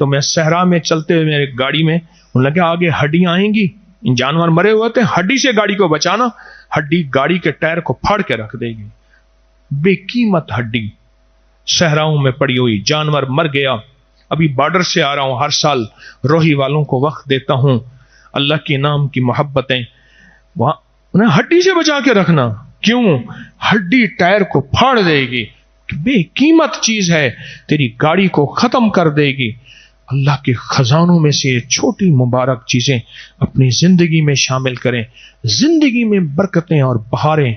تو میں صحرا میں چلتے ہوئے میرے گاڑی میں انہوں نے لگا آگے ہڈیاں آئیں گی، جانور مرے ہوئے تھے، ہڈی سے گاڑی کو بچانا، ہڈی گاڑی کے ٹائر کو پھاڑ کے رکھ دے گی، بے قیمت ہڈی صحراؤں میں پڑی ہوئی، جانور مر گیا۔ ابھی بارڈر سے آ رہا ہوں، ہر سال روہی والوں کو وقت دیتا ہوں، اللہ کے نام کی محبتیں، وہاں انہیں ہڈی سے بچا کے رکھنا، کیوں؟ ہڈی ٹائر کو پھاڑ دے گی، بے قیمت چیز ہے، تیری گاڑی کو ختم کر دے گی۔ اللہ کے خزانوں میں سے چھوٹی مبارک چیزیں اپنی زندگی میں شامل کریں، زندگی میں برکتیں اور بہاریں،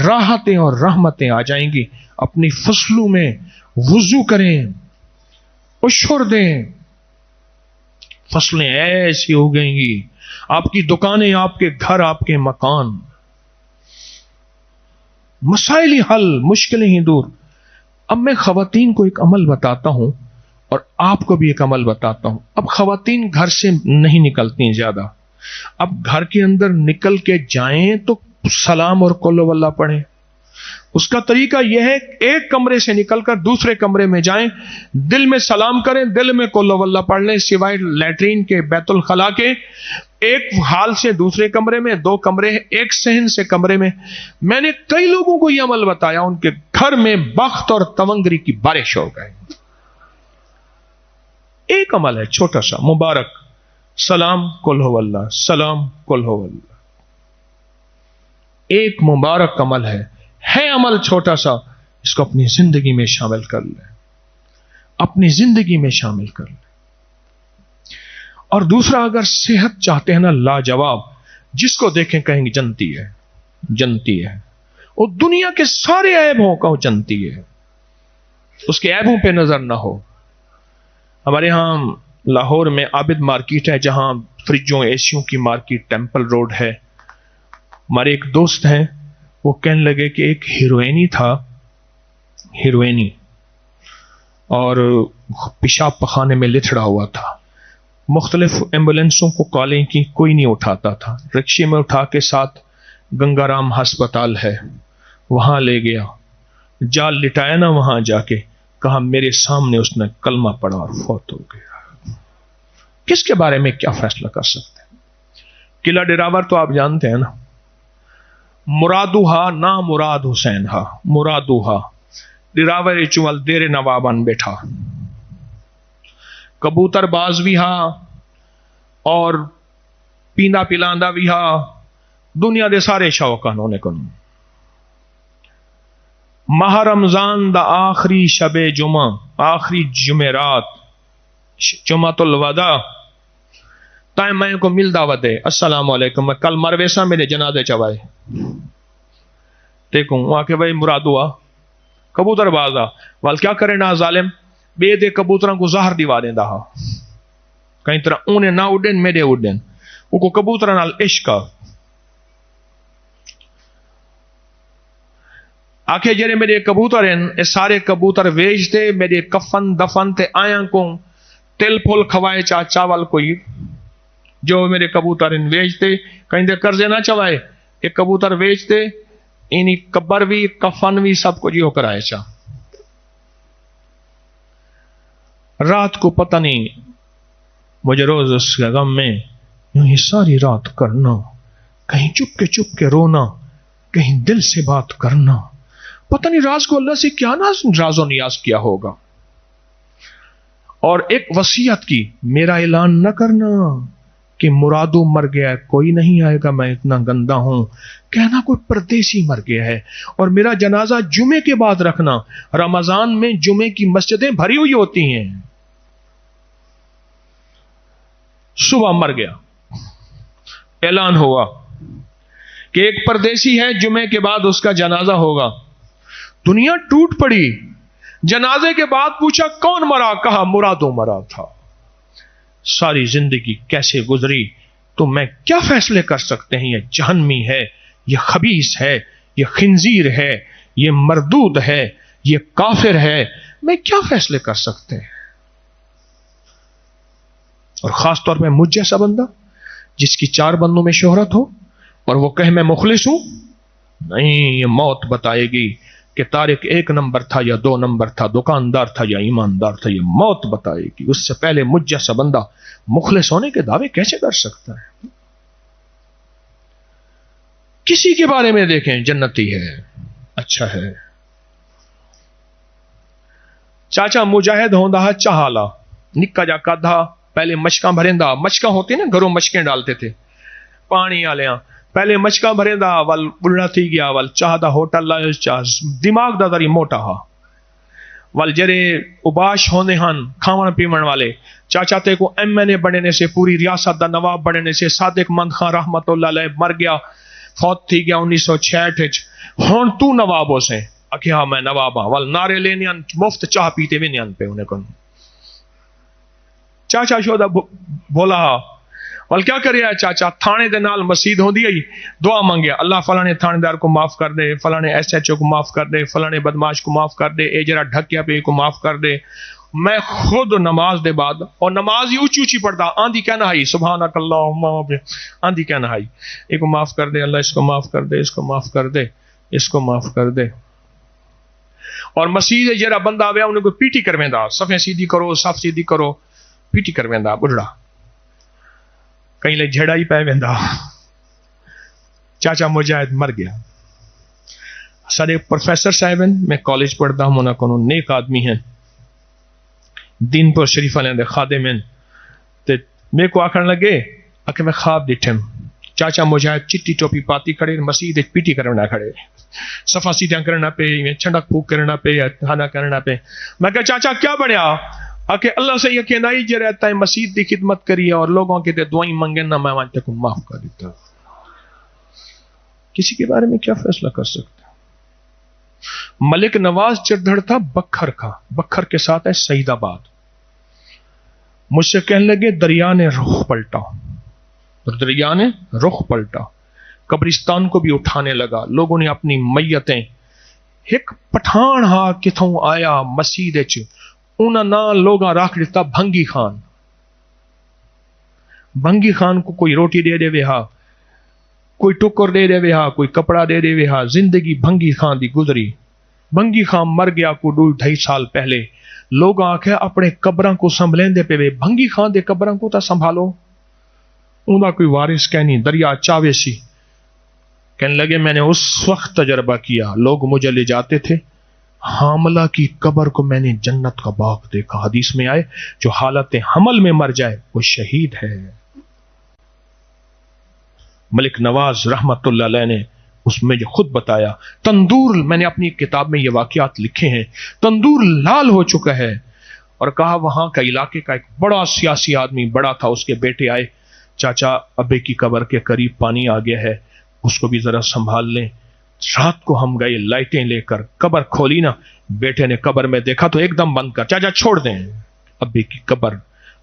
راحتیں اور رحمتیں آ جائیں گی۔ اپنی فصلوں میں وضو کریں، اشر دیں، فصلیں ایسی ہو گئیں گی، آپ کی دکانیں، آپ کے گھر، آپ کے مکان، مسائل ہی حل، مشکلیں ہی دور۔ اب میں خواتین کو ایک عمل بتاتا ہوں اور آپ کو بھی ایک عمل بتاتا ہوں۔ اب خواتین گھر سے نہیں نکلتی زیادہ، اب گھر کے اندر نکل کے جائیں تو سلام اور قل واللہ پڑھیں۔ اس کا طریقہ یہ ہے، ایک کمرے سے نکل کر دوسرے کمرے میں جائیں، دل میں سلام کریں، دل میں قل واللہ پڑھ لیں، سوائے لیٹرین کے، بیت الخلا کے، ایک حال سے دوسرے کمرے میں، دو کمرے ہیں، ایک صحن سے کمرے میں۔ میں نے کئی لوگوں کو یہ عمل بتایا، ان کے گھر میں بخت اور تونگری کی بارش ہو گئے۔ ایک عمل ہے چھوٹا سا مبارک، سلام قل واللہ، سلام قل واللہ، ایک مبارک عمل ہے عمل چھوٹا سا، اس کو اپنی زندگی میں شامل کر لیں، اپنی زندگی میں شامل کر لیں۔ اور دوسرا، اگر صحت چاہتے ہیں نا لاجواب، جس کو دیکھیں کہیں گے جنتی ہے، جنتی ہے، وہ دنیا کے سارے عیبوں کا جنتی ہے، اس کے عیبوں پہ نظر نہ ہو۔ ہمارے ہاں لاہور میں عابد مارکیٹ ہے، جہاں فریجوں ایسیوں کی مارکیٹ ٹیمپل روڈ ہے۔ ہمارے ایک دوست ہیں، وہ کہنے لگے کہ ایک ہیروئنی تھا، ہیروئنی، اور پیشاب پخانے میں لتھڑا ہوا تھا، مختلف ایمبولینسوں کو کالیں کی، کوئی نہیں اٹھاتا تھا، رکشے میں اٹھا کے ساتھ گنگا رام ہسپتال ہے وہاں لے گیا، جال لٹایا نا، وہاں جا کے کہا میرے سامنے اس نے کلمہ پڑھا اور فوت ہو گیا۔ کس کے بارے میں کیا فیصلہ کر سکتے ہیں؟ قلعہ ڈراور تو آپ جانتے ہیں نا، مرادوہا نا مراد حسین ہا، مرادوہا ڈراور چول دیر نوابان بیٹھا، کبوتر باز بھی ہا اور پیندا پلاندا بھی ہا، دنیا دے سارے شوقان ہونے کو۔ ماہ رمضان دا آخری شب جمعہ، آخری جمعرات، جمعۃ الوداع، تائیں میں کو مل دعوت ہے، السلام علیکم، میں کل مرویسا میرے جنازے چوائے دیکھوں، وہاں کے بھائی مراد ہوا کبوتر بازا وال کیا کرے نا ظالم، بے دے کبوتروں کو زہر دیوا دیں دا، کہیں طرح انہیں نہ اڈن میرے اڈن، وہ کو کبوتر نال عشق آکھے جڑے میرے کبوتر ہیں، اے سارے کبوتر ویچ دے، میرے کفن دفن تے آیاں کو تل پھول کھوائے چا چاول کوئی، جو میرے کبوتر ہیں ویچ دے، کہیں دے قرضے نہ چوائے، ایک کبوتر ویچ دے، انہی قبر بھی کفن بھی سب کچھ ہو کرائے چا۔ رات کو پتہ نہیں، مجھے روز اس کے غم میں یوں ہی ساری رات کرنا، کہیں چپ کے رونا، کہیں دل سے بات کرنا، پتہ نہیں راز کو اللہ سے کیا راز و نیاز کیا ہوگا۔ اور ایک وصیت کی، میرا اعلان نہ کرنا کہ مرادو مر گیا ہے، کوئی نہیں آئے گا، میں اتنا گندا ہوں، کہنا کوئی پردیسی مر گیا ہے، اور میرا جنازہ جمعے کے بعد رکھنا، رمضان میں جمعے کی مسجدیں بھری ہوئی ہوتی ہیں۔ صبح مر گیا، اعلان ہوا کہ ایک پردیسی ہے، جمعے کے بعد اس کا جنازہ ہوگا، دنیا ٹوٹ پڑی۔ جنازے کے بعد پوچھا کون مرا، کہا مرادو مرا تھا۔ ساری زندگی کیسے گزری تو میں کیا فیصلے کر سکتے ہیں؟ یہ جہنمی ہے، یہ خبیث ہے، یہ خنزیر ہے، یہ مردود ہے، یہ کافر ہے، میں کیا فیصلے کر سکتے ہیں؟ اور خاص طور پہ مجھ جیسا بندہ جس کی 4 بندوں میں شہرت ہو اور وہ کہے میں مخلص ہوں، نہیں، یہ موت بتائے گی کہ طارق 1 نمبر تھا یا 2 نمبر تھا، دکاندار تھا یا ایماندار تھا، یہ موت بتائے گی۔ اس سے پہلے مجھ جیسا بندہ مخلص ہونے کے دعوے کیسے کر سکتا ہے؟ کسی کے بارے میں دیکھیں جنتی ہے، اچھا ہے۔ چاچا مجاہد ہوندا چاہالا نکا جا کادھا پہلے مشکاں بھریندا، مشکاں ہوتی نا گھروں مشکیں ڈالتے تھے پانی آلیاں، پہلے مشکاں بھریندا ول بڑھڑا تھی گیا ول چاہ دا ہوٹل لائے چاہ دماغ دا داری موٹا ہا ول جرے اباش ہوندے ہن کھاون پیون والے چاچا تے کو MNA بننے سے پوری ریاست دا نواب بننے سے صادق مند خان رحمت اللہ علیہ مر گیا، فوت تھی گیا 1966 ہن تو نواب ہو سے اکھے ہاں میں نواب ہاں ول نعرے لینے مفت چاہ پیتے بھی نہیں پہ انہیں کن چاچا شودا بولا ول کیا کرے چاچا تھانے دے نال مسجد ہوندی ہے دعا مانگے اللہ فلانے تھانے دار کو معاف کر دے، فلانے SHO کو معاف کر دے، فلانے بدماش کو معاف کر دے، اے جرا ڈھکیا پہ کو معاف کر دے۔ میں خود نماز دے بعد اور نماز ہی اونچی اونچی پڑھتا آندھی کہنا ہے سبحانک اللہم آندھی کہنا ہے ایک کو معاف کر دے اللہ، اس کو معاف کر دے، اس کو معاف کر دے، اس کو معاف کر دے۔ اور مسجد جرا بندہ آیا انہیں کو پیٹی کرویندا، صفیں سیدھی کرو، صف سیدھی کرو، پیٹی کرویندا بڑھڑا کہیں لے جھڑا ہی پہ ویندا۔ چاچا مجاہد مر گیا۔ سارے پروفیسر صاحب ہیں، میں کالج پڑھتا ہوں، انہوں کو نیک آدمی ہیں، دین پر شریف والے خادم ہیں، تے میرے کو آکھن لگے کہ میں خواب ڈٹھم چاچا مجاہد چٹی ٹوپی پاتی کھڑے مسجد پیٹی کرنا کھڑے، صفا سیدھا کرنا پہ، چھنڈک پھوک کرنا پہ، کھانا کرنا پہ۔ میں کہا چاچا کیا بنیا؟ کہ اللہ سے یقین آئی جو رہتا ہے مسجد کی خدمت کری اور لوگوں کے دعائیں منگے نہ میں وہاں تک معاف کر دیتا۔ کسی کے بارے میں کیا فیصلہ کر سکتا؟ ملک نواز چردھڑ تھا بکھر کا، بکھر کے ساتھ ہے سعید آباد۔ مجھ سے کہنے لگے دریا نے رخ پلٹا، دریا نے رخ پلٹا، قبرستان کو بھی اٹھانے لگا، لوگوں نے اپنی میتیں، ایک پٹھان ہا کتھوں آیا مسجد چ انہاں نا لوگاں رکھ دیتا بھنگی خان۔ بھنگی خان کو کوئی روٹی دے دے ہا، کوئی ٹکر دے دے ہا، کوئی کپڑا دے دے ہا، زندگی بھنگی خان دی گزری۔ بھنگی خان مر گیا کو 2-2.5 سال پہلے، لوگ آکھے اپنے قبراں کو سنبھلیں دے پہ، بھنگی خان دے قبراں کو تا سنبھالو، انہاں کوئی وارث کہنی، دریا چاوے سی۔ کہنے لگے میں نے اس وقت تجربہ کیا، لوگ مجھے لے جاتے تھے، حاملہ کی قبر کو میں نے جنت کا باغ دیکھا، حدیث میں آئے جو حالت حمل میں مر جائے وہ شہید ہے۔ ملک نواز رحمت اللہ علیہ نے اس میں جو خود بتایا، تندور، میں نے اپنی کتاب میں یہ واقعات لکھے ہیں، تندور لال ہو چکا ہے، اور کہا وہاں کا علاقے کا ایک بڑا سیاسی آدمی بڑا تھا، اس کے بیٹے آئے، چاچا ابے کی قبر کے قریب پانی آ گیا ہے، اس کو بھی ذرا سنبھال لیں۔ رات کو ہم گئے لائٹیں لے کر، قبر کھولی نا، بیٹے نے قبر میں دیکھا تو ایک دم بند کر، چاچا چھوڑ دیں۔ ابے کی قبر،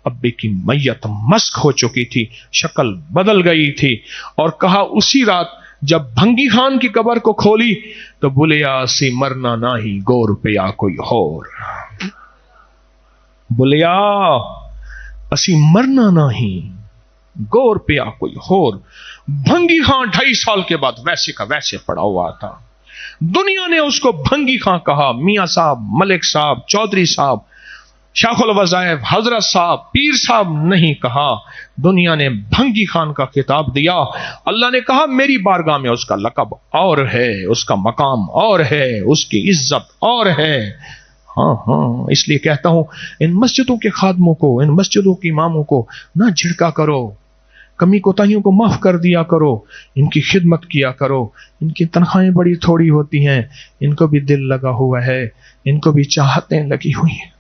ابے کی میت مسخ ہو چکی تھی، شکل بدل گئی تھی، اور کہا اسی رات جب بھنگی خان کی قبر کو کھولی تو بولیا سی مرنا نہ ہی گور پیا کوئی اور، بولیا اسی مرنا نہ ہی گور پیا کوئی اور۔ بھنگی خان 2.5 سال کے بعد ویسے کا ویسے پڑا ہوا تھا، دنیا نے اس کو بھنگی خان کہا، میاں صاحب، ملک صاحب، چودھری صاحب، شیخ الوظائف، حضرت صاحب، پیر صاحب نہیں کہا، دنیا نے بھنگی خان کا خطاب دیا۔ اللہ نے کہا میری بارگاہ میں اس کا لقب اور ہے، اس کا مقام اور ہے، اس کی عزت اور ہے۔ ہاں ہاں، اس لیے کہتا ہوں ان مسجدوں کے خادموں کو، ان مسجدوں کے اماموں کو نہ جھڑکا کرو، کمی کوتاہیوں کو معاف کر دیا کرو، ان کی خدمت کیا کرو، ان کی تنخواہیں بڑی تھوڑی ہوتی ہیں، ان کو بھی دل لگا ہوا ہے، ان کو بھی چاہتیں لگی ہوئی ہیں۔